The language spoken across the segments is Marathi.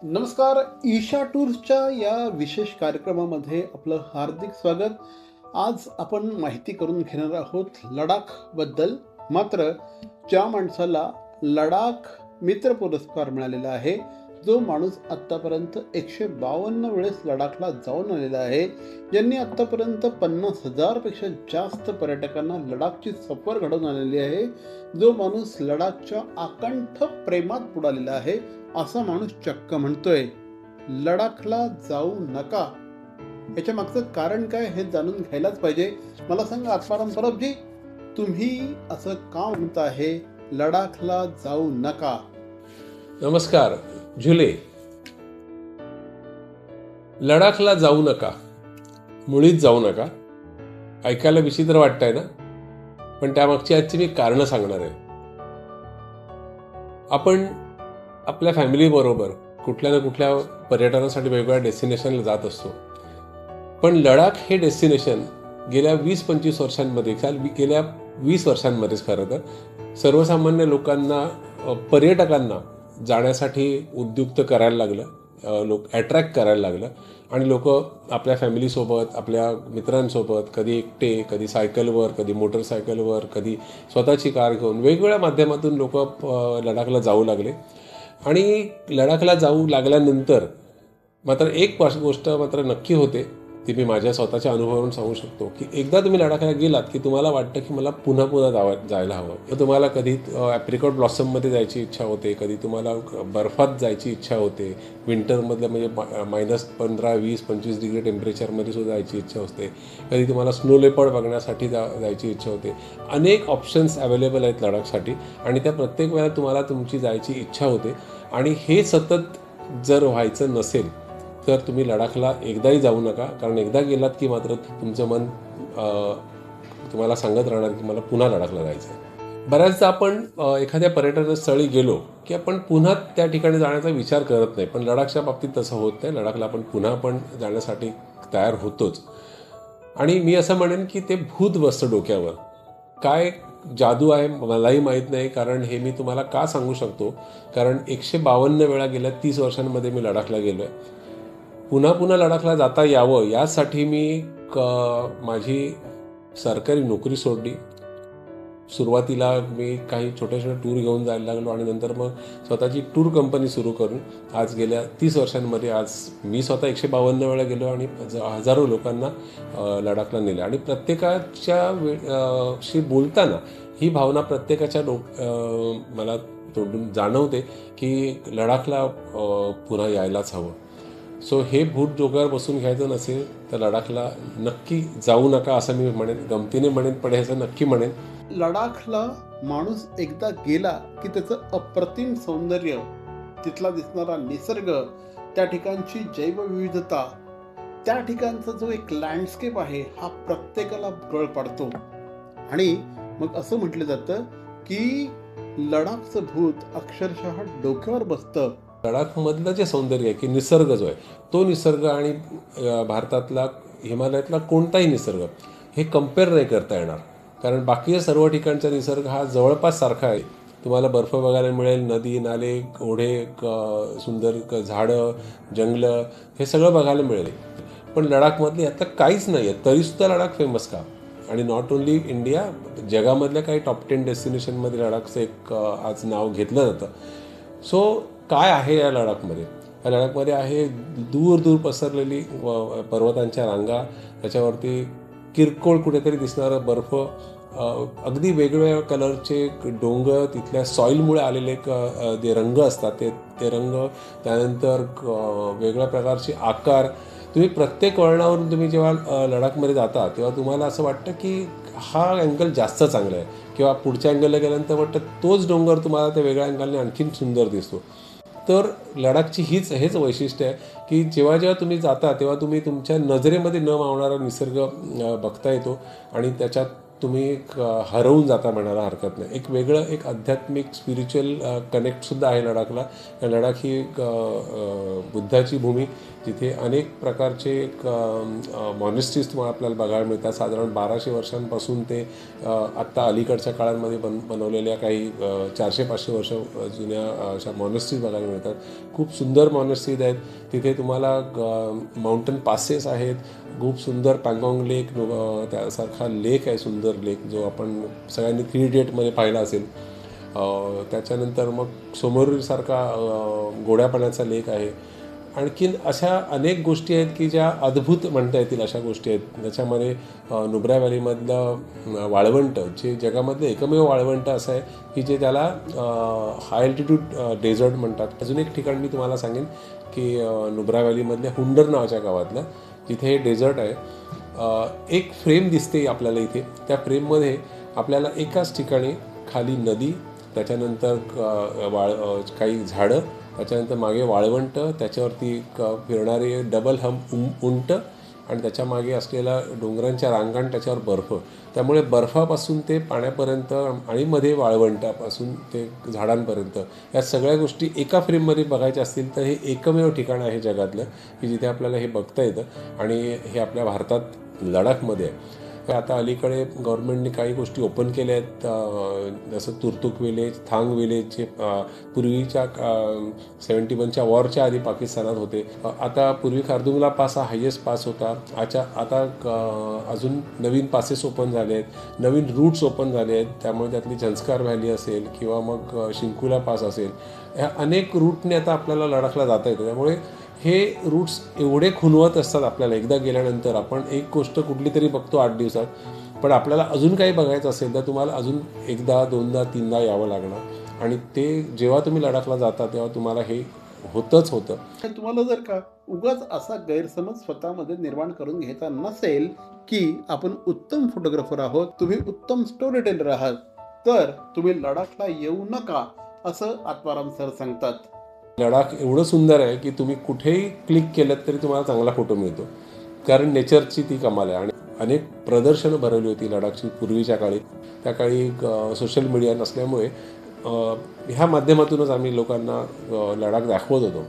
नमस्कार. ईशा टूर्सच्या या विशेष कार्यक्रमामध्ये आपलं हार्दिक स्वागत. आज आपण माहिती करून घेणार आहोत लडाखबद्दल. मात्र ज्या माणसाला लडाख मित्र पुरस्कार मिळालेला आहे, जो माणूस आत्तापर्यंत 152 वेळेस लडाखला जाऊन आलेला आहे, ज्यांनी आत्तापर्यंत 50,000 पेक्षा जास्त पर्यटकांना लडाखची सफर घडवून आणलेली आहे, जो माणूस लडाखच्या आकंठ प्रेमात बुडालेला आहे, असा माणूस चक्क म्हणतोय लडाखला जाऊ नका. याच्या मागचं कारण काय हे जाणून घ्यायलाच पाहिजे. मला सांगा आत्माराम परबजी, तुम्ही असं का म्हणता आहे लडाखला जाऊ नका? नमस्कार. झुले, लडाखला जाऊ नका, मुळीच जाऊ नका. ऐकायला विचित्र वाटतंय ना, पण त्यामागची आजची मी कारणं सांगणार आहे. आपण आपल्या फॅमिलीबरोबर कुठल्या ना कुठल्या पर्यटनासाठी वेगवेगळ्या डेस्टिनेशनला जात असतो, पण लडाख हे डेस्टिनेशन गेल्या 20-25 वर्षांमध्ये, गेल्या 20 वर्षांमध्येच खरं तर सर्वसामान्य लोकांना, पर्यटकांना जाण्यासाठी उद्युक्त करायला लागलं, अट्रॅक्ट करायला लागलं. आणि लोक आपल्या फॅमिलीसोबत, आपल्या मित्रांसोबत, कधी एकटे, कधी सायकलवर, कधी मोटरसायकलवर, कधी स्वतःची कार घेऊन वेगवेगळ्या माध्यमातून लोक लडाखला जाऊ लागले. आणि लडाखला जाऊ लागल्यानंतर मात्र एक गोष्ट मात्र नक्की होते, ती मी माझ्या स्वतःच्या अनुभवावरून सांगू शकतो, की एकदा तुम्ही लडाखला गेलात की तुम्हाला वाटतं की मला पुन्हा पुन्हा जायला हवं. तर तुम्हाला कधी ॲप्रिकॉट ब्लॉसममध्ये जायची इच्छा होते, कधी तुम्हाला बर्फात जायची इच्छा होते, विंटरमधलं म्हणजे -15, 20, 25 डिग्री टेम्परेचरमध्ये सुद्धा जायची इच्छा होते, कधी तुम्हाला स्नो लेपर्ड बघण्यासाठी जायची इच्छा होते. अनेक ऑप्शन्स अवेलेबल आहेत लडाखसाठी, आणि त्या प्रत्येक वेळेला तुम्हाला तुमची जायची इच्छा होते. आणि हे सतत जर व्हायचं नसेल तर तुम्ही लडाखला एकदाही जाऊ नका, कारण एकदा गेलात की मात्र तुमचं मन तुम्हाला सांगत राहणार की मला पुन्हा लडाखला जायचं आहे. बऱ्याचदा आपण एखाद्या पर्यटनस्थळी गेलो की आपण पुन्हा त्या ठिकाणी जाण्याचा विचार करत नाही, पण लडाखच्या बाबतीत तसं होत नाही. लडाखला आपण पुन्हा पण जाण्यासाठी तयार होतोच. आणि मी असं म्हणेन की ते भूत बसतं डोक्यावर. काय जादू आहे मलाही माहीत नाही, कारण हे मी तुम्हाला का सांगू शकतो, कारण 152 वेळा गेल्या 30 वर्षांमध्ये मी लडाखला गेलो आहे. पुन्हा पुन्हा लडाखला जाता यावं यासाठी मी माझी सरकारी नोकरी सोडली. सुरुवातीला मी काही छोटे छोटे टूर घेऊन जायला लागलो, आणि नंतर मग स्वतःची टूर कंपनी सुरू करून आज गेल्या 30 वर्षांमध्ये आज मी स्वतः 152 वेळा गेलो आणि हजारो लोकांना लडाखला नेलं. आणि प्रत्येकाच्या शी बोलताना ही भावना प्रत्येकाच्या मला तोंडून जाणवते की लडाखला पुन्हा यायलाच हवं. सो हे भूत डोक्यावर बसून घ्यायचं नसेल तर लडाखला नक्की जाऊ नका, असं मी म्हणेन. गमतीने म्हणेन, पण ह्याचं नक्की म्हणेन. लडाखला माणूस एकदा गेला की त्याचं अप्रतिम सौंदर्य, तिथला दिसणारा निसर्ग, त्या ठिकाणची जैवविविधता, त्या ठिकाणचा जो एक लँडस्केप आहे, हा प्रत्येकाला गळ पाडतो. आणि मग असं म्हटलं जातं की लडाखचं भूत अक्षरशः डोक्यावर बसतं. लडाखमधलं जे सौंदर्य आहे की निसर्ग जो आहे, तो निसर्ग आणि भारतातला, हिमालयातला कोणताही निसर्ग हे कम्पेअर नाही करता येणार. कारण बाकी सर्व ठिकाणचा निसर्ग हा जवळपास सारखा आहे. तुम्हाला बर्फ बघायला मिळेल, नदी नाले, ओढे, सुंदर झाडं, जंगलं, हे सगळं बघायला मिळेल. पण लडाखमधले आता काहीच नाही आहे, तरीसुद्धा लडाख फेमस का? आणि नॉट ओन्ली इंडिया, जगामधल्या काही टॉप 10 डेस्टिनेशनमध्ये लडाखचं एक आज नाव घेतलं जातं. सो काय आहे या लडाखमध्ये? या लडाखमध्ये आहे दूर दूर पसरलेली पर्वतांच्या रांगा, त्याच्यावरती किरकोळ कुठेतरी दिसणारं बर्फ, अगदी वेगवेगळ्या कलरचे डोंगर, तिथल्या सॉईलमुळे आलेले जे रंग असतात ते रंग, त्यानंतर वेगवेगळ्या प्रकारचे आकार. तुम्ही प्रत्येक वळणावरून तुम्ही जेव्हा लडाखमध्ये जाता तेव्हा तुम्हाला असं वाटतं की हा अँगल जास्त चांगला आहे, किंवा पुढच्या अँगलला गेल्यानंतर वाटतं तोच डोंगर तुम्हाला त्या वेगळ्या अँगलने आणखीन सुंदर दिसतो. तर लडाखची हेच वैशिष्ट्य आहे की जेव्हा जेव्हा तुम्ही जाता तेव्हा तुम्ही तुमच्या नजरेमध्ये न मावणारा निसर्ग बघता येतो, आणि त्याच्यात तुम्ही हरवून जाता म्हणायला हरकत नाही. एक वेगळं एक आध्यात्मिक स्पिरिच्युअल कनेक्टसुद्धा आहे लडाखला. लडाख ही एक बुद्धाची भूमी, जिथे अनेक प्रकारचे मॉनेस्ट्रीज तुम्हाला आपल्याला बघायला मिळतात. साधारण 1200 वर्षांपासून ते आत्ता अलीकडच्या काळांमध्ये बनवलेल्या काही 400-500 वर्ष जुन्या अशा मॉनेस्ट्रीज बघायला मिळतात. खूप सुंदर मॉनेस्ट्रीज आहेत. तिथे तुम्हाला माउंटन पासेस आहेत. खूप सुंदर पँगॉंग लेक त्यासारखा लेक आहे, सुंदर लेक, जो आपण सगळ्यांनी 3 इडियटमध्ये पाहिला असेल. त्याच्यानंतर मग सोमोरीसारखा गोड्या पाण्याचा लेक आहे. आणखीन अशा अनेक गोष्टी आहेत की ज्या अद्भुत म्हणता येतील अशा गोष्टी आहेत. त्याच्यामध्ये नुब्रा व्हॅलीमधलं वाळवंट, जे जगामधलं एकमेव वाळवंट असं आहे की जे त्याला हाय अल्टिट्यूड डेझर्ट म्हणतात. अजून एक ठिकाण मी तुम्हाला सांगेन की नुब्रा व्हॅलीमधल्या हुंडर नावाच्या गावातलं, जिथे हे डेझर्ट आहे. एक फ्रेम दिसते आपल्याला इथे. त्या फ्रेममध्ये आपल्याला एकाच ठिकाणी खाली नदी, त्याच्यानंतर काही झाडं, त्याच्यानंतर मागे वाळवंट, त्याच्यावरती फिरणारे डबल उंट आणि त्याच्या मागे असलेल्या डोंगरांच्या रांगा आणि त्याच्यावर बर्फ. त्यामुळे बर्फापासून ते पाण्यापर्यंत आणि मध्ये वाळवंटापासून ते झाडांपर्यंत या सगळ्या गोष्टी एका फ्रेममध्ये बघायच्या असतील तर हे एकमेव ठिकाण आहे जगातलं की जिथे आपल्याला हे बघता येतं. आणि हे आपल्या भारतात लडाखमध्ये आहे. आता अलीकडे गव्हर्नमेंटने काही गोष्टी ओपन केल्या आहेत, जसं तुर्तुक विलेज, थांग विलेज, जे पूर्वीच्या 71च्या वॉरच्या आधी पाकिस्तानात होते. आता पूर्वी खारदुंगला पास हा हायेस्ट पास होता. आता अजून नवीन पासेस ओपन झाले आहेत, नवीन रूट्स ओपन झाले आहेत. त्यामुळे त्यातली झंस्कार व्हॅली असेल किंवा मग शिंकुला पास असेल, ह्या अनेक रूटने आता आपल्याला लडाखला जाता येतं. त्यामुळे हे रूट्स एवढे खुणवत असतात आपल्याला. एकदा गेल्यानंतर आपण एक गोष्ट कुठली तरी बघतो 8 दिवसात, पण आपल्याला अजून काही बघायचं असेल तर तुम्हाला अजून 1दा 2दा 3दा यावं लागणार. आणि ते जेव्हा तुम्ही लडाखला जाता तेव्हा तुम्हाला हे होतं. तुम्हाला जर का उगाच असा गैरसमज स्वतःमध्ये निर्माण करून घ्यायचा नसेल की आपण उत्तम फोटोग्राफर आहोत, तुम्ही उत्तम स्टोरी टेलर आहात, तर तुम्ही लडाखला येऊ नका, असं आत्माराम सर सांगतात. लडाख एवढं सुंदर आहे की तुम्ही कुठेही क्लिक केलं तरी तुम्हाला चांगला फोटो मिळतो, कारण नेचरची ती कमाल आहे. आणि अनेक प्रदर्शनं भरवली होती लडाखची पूर्वीच्या काळी. त्या काळी सोशल मीडिया नसल्यामुळे ह्या माध्यमातूनच आम्ही लोकांना लडाख दाखवत होतो.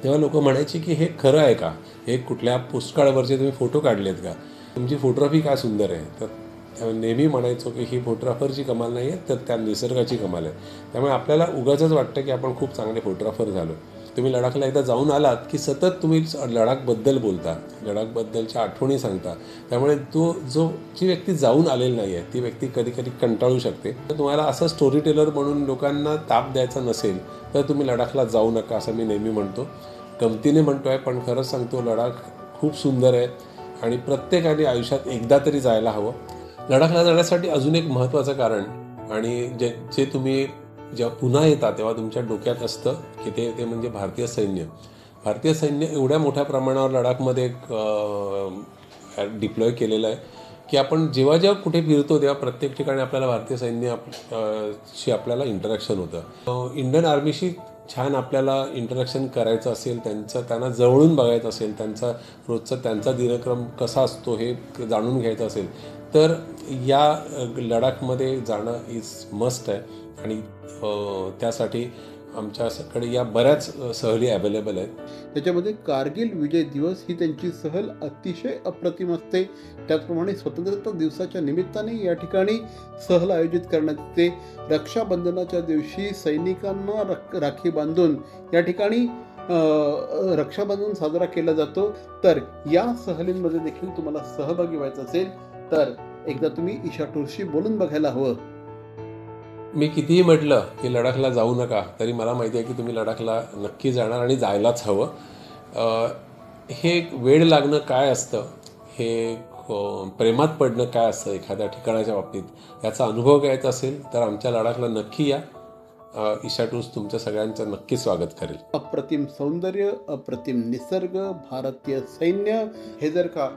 तेव्हा लोक म्हणायची की हे खरं आहे का, हे कुठल्या पोस्टकार्डवरचे तुम्ही फोटो काढलेत का, तुमची फोटोग्राफी काय सुंदर आहे. तर नेहमी म्हणायचो की ही फोटोग्राफरची कमाल नाही आहे, तर त्या निसर्गाची कमाल आहे. त्यामुळे आपल्याला उगाचच वाटतं की आपण खूप चांगले फोटोग्राफर झालो. तुम्ही लडाखला एकदा जाऊन आलात की सतत तुम्ही लडाखबद्दल बोलता, लडाखबद्दलच्या आठवणी सांगता. त्यामुळे जी व्यक्ती जाऊन आलेली नाही आहे ती व्यक्ती कधी कधी कंटाळू शकते. तर तुम्हाला असं स्टोरी टेलर म्हणून लोकांना ताप द्यायचा नसेल तर तुम्ही लडाखला जाऊ नका, असं मी नेहमी म्हणतो. गमतीने म्हणतो आहे, पण खरंच सांगतो, लडाख खूप सुंदर आहे आणि प्रत्येकाने आयुष्यात एकदा तरी जायला हवं. लडाखला जाण्यासाठी अजून एक महत्त्वाचं कारण, आणि जे तुम्ही जेव्हा पुन्हा येता तेव्हा तुमच्या डोक्यात असतं की ते म्हणजे भारतीय सैन्य. भारतीय सैन्य एवढ्या मोठ्या प्रमाणावर लडाखमध्ये डिप्लॉय केलेलं आहे की आपण जेव्हा कुठे फिरतो तेव्हा प्रत्येक ठिकाणी आपल्याला भारतीय सैन्याशी आपल्याला इंटरॅक्शन होतं. इंडियन आर्मीशी छान आपल्याला इंटरॅक्शन करायचं असेल, त्यांना जवळून बघायचं असेल, त्यांचा दिनक्रम कसा असतो हे जाणून घ्यायचं असेल, तर या लडाखमध्ये जाणं इज मस्ट आहे. आणि त्यासाठी आमच्याकडे या बऱ्याच सहली अवेलेबल आहेत. त्याच्यामध्ये कारगिल विजय दिवस ही त्यांची सहल अतिशय अप्रतिम असते. त्याचप्रमाणे स्वतंत्रता दिवसाच्या निमित्ताने या ठिकाणी सहल आयोजित करण्यात येते. रक्षाबंधनाच्या दिवशी सैनिकांना राखी बांधून या ठिकाणी रक्षाबंधन साजरा केला जातो. तर या सहलींमध्ये देखील तुम्हाला सहभागी व्हायचं असेल तर एकदा तुम्ही ईशा टूर्सशी बोलून बघायला हवं. मी कितीही म्हटलं की लडाखला जाऊ नका, तरी मला माहिती आहे की तुम्ही लडाखला नक्की जाणार आणि जायलाच हवं. हे वेळ लागणं काय असतं, हे प्रेमात पडणं काय असतं एखाद्या ठिकाणाच्या बाबतीत, याचा अनुभव घ्यायचा असेल तर आमच्या लडाखला नक्की या. ईशा टूर्स तुमच्या सगळ्यांचं नक्की स्वागत करेल. अप्रतिम सौंदर्य, अप्रतिम निसर्ग, भारतीय सैन्य, हे जर का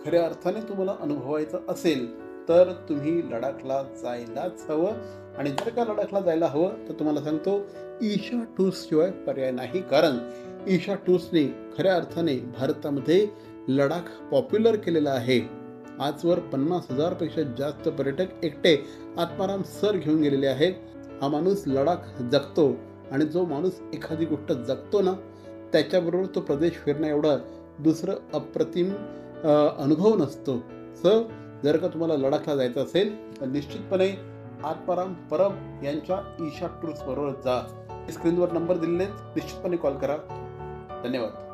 खऱ्या अर्थाने तुम्हाला अनुभवायचं असेल तर तुम्ही लडाखला जायलाच हवं. आणि जर का लडाखला जायला हवं तर तुम्हाला सांगतो, ईशा टूर्स शिवाय पर्याय नाही. कारण ईशा टूर्सने खऱ्या अर्थाने भारतामध्ये लडाख पॉप्युलर केलेला आहे. आजवर 50,000 पेक्षा जास्त पर्यटक एकटे आत्माराम सर घेऊन गेलेले आहेत. हा माणूस लडाख जगतो आणि जो माणूस एखादी गोष्ट जगतो ना, त्याच्याबरोबर तो प्रदेश फिरणं एवढं दुसरं अप्रतिम अनुभव नसतो. जर का तुम्हाला लडाखला जायचं असेल तर निश्चितपणे आत्माराम परब यांच्या ईशा टूर्स बरोबर जा. स्क्रीनवर नंबर दिलेले, निश्चितपणे कॉल करा. धन्यवाद.